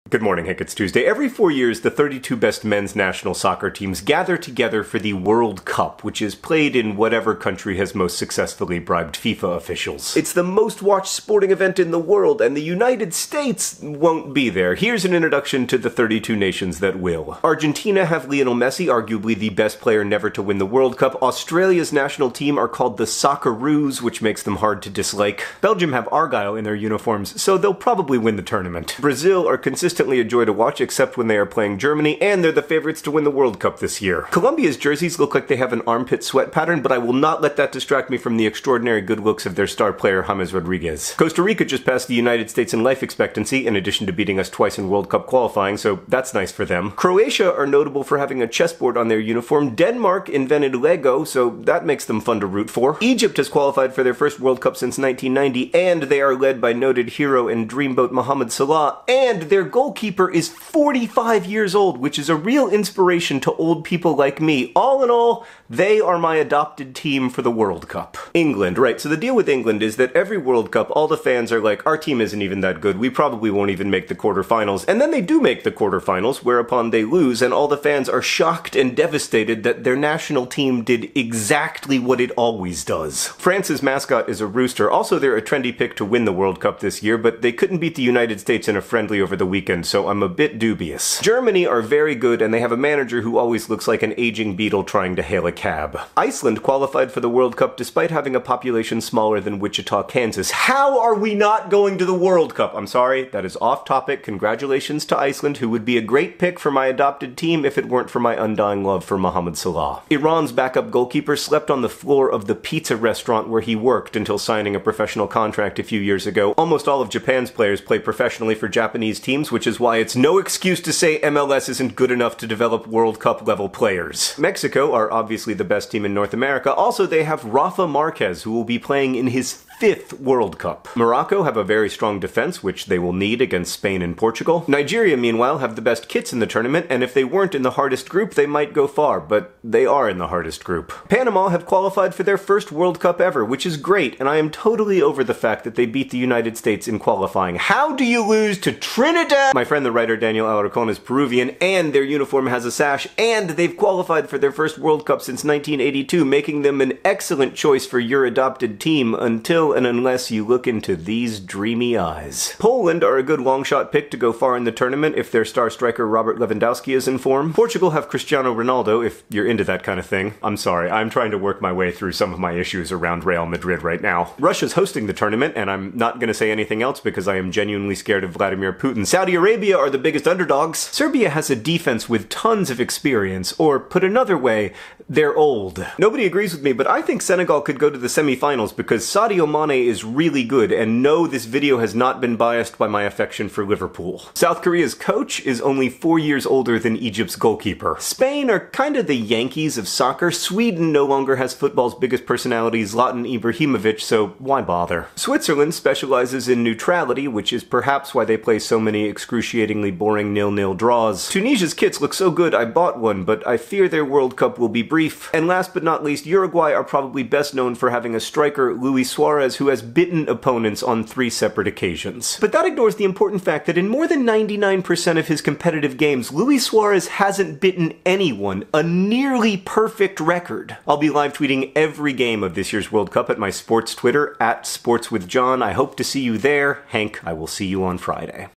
Good morning, Hank. It's Tuesday. Every 4 years, the 32 best men's national soccer teams gather together for the World Cup, which is played in whatever country has most successfully bribed FIFA officials. It's the most watched sporting event in the world, and the United States won't be there. Here's an introduction to the 32 nations that will. Argentina have Lionel Messi, arguably the best player never to win the World Cup. Australia's national team are called the Socceroos, which makes them hard to dislike. Belgium have Argyle in their uniforms, so they'll probably win the tournament. Brazil are consistently a joy to watch, except when they are playing Germany, and they're the favorites to win the World Cup this year. Colombia's jerseys look like they have an armpit sweat pattern, but I will not let that distract me from the extraordinary good looks of their star player James Rodriguez. Costa Rica just passed the United States in life expectancy, in addition to beating us twice in World Cup qualifying, so that's nice for them. Croatia are notable for having a chessboard on their uniform. Denmark invented Lego, so that makes them fun to root for. Egypt has qualified for their first World Cup since 1990, and they are led by noted hero and dreamboat Mohamed Salah, and their goalkeeper is 45 years old, which is a real inspiration to old people like me. All in all, they are my adopted team for the World Cup. England, right, so the deal with England is that every World Cup, all the fans are like, our team isn't even that good, we probably won't even make the quarterfinals, and then they do make the quarterfinals, whereupon they lose, and all the fans are shocked and devastated that their national team did exactly what it always does. France's mascot is a rooster. Also, they're a trendy pick to win the World Cup this year, but they couldn't beat the United States in a friendly over the weekend, so I'm a bit dubious. Germany are very good, and they have a manager who always looks like an aging beetle trying to hail a cab. Iceland qualified for the World Cup despite having a population smaller than Wichita, Kansas. How are we not going to the World Cup? I'm sorry, that is off topic. Congratulations to Iceland, who would be a great pick for my adopted team if it weren't for my undying love for Mohamed Salah. Iran's backup goalkeeper slept on the floor of the pizza restaurant where he worked until signing a professional contract a few years ago. Almost all of Japan's players play professionally for Japanese teams, which is why it's no excuse to say MLS isn't good enough to develop World Cup level players. Mexico are obviously the best team in North America. Also, they have Rafa Marquez, who will be playing in his 5th World Cup. Morocco have a very strong defense, which they will need against Spain and Portugal. Nigeria, meanwhile, have the best kits in the tournament, and if they weren't in the hardest group, they might go far, but they are in the hardest group. Panama have qualified for their first World Cup ever, which is great, and I am totally over the fact that they beat the United States in qualifying. How do you lose to Trinidad? My friend the writer Daniel Alarcon is Peruvian, and their uniform has a sash, and they've qualified for their first World Cup since 1982, making them an excellent choice for your adopted team until and unless you look into these dreamy eyes. Poland are a good long-shot pick to go far in the tournament if their star striker Robert Lewandowski is in form. Portugal have Cristiano Ronaldo, if you're into that kind of thing. I'm sorry, I'm trying to work my way through some of my issues around Real Madrid right now. Russia's hosting the tournament, and I'm not going to say anything else because I am genuinely scared of Vladimir Putin. Saudi Arabia are the biggest underdogs. Serbia has a defense with tons of experience, or put another way, they're old. Nobody agrees with me, but I think Senegal could go to the semifinals because Sadio Mane is really good, and no, this video has not been biased by my affection for Liverpool. South Korea's coach is only 4 years older than Egypt's goalkeeper. Spain are kind of the Yankees of soccer. Sweden no longer has football's biggest personality, Zlatan Ibrahimovic, so why bother? Switzerland specializes in neutrality, which is perhaps why they play so many excruciatingly boring 0-0 draws. Tunisia's kits look so good I bought one, but I fear their World Cup will be brief. And last but not least, Uruguay are probably best known for having a striker, Luis Suarez, who has bitten opponents on 3 separate occasions. But that ignores the important fact that in more than 99% of his competitive games, Luis Suarez hasn't bitten anyone, a nearly perfect record. I'll be live tweeting every game of this year's World Cup at my sports Twitter, @SportsWithJohn. I hope to see you there. Hank, I will see you on Friday.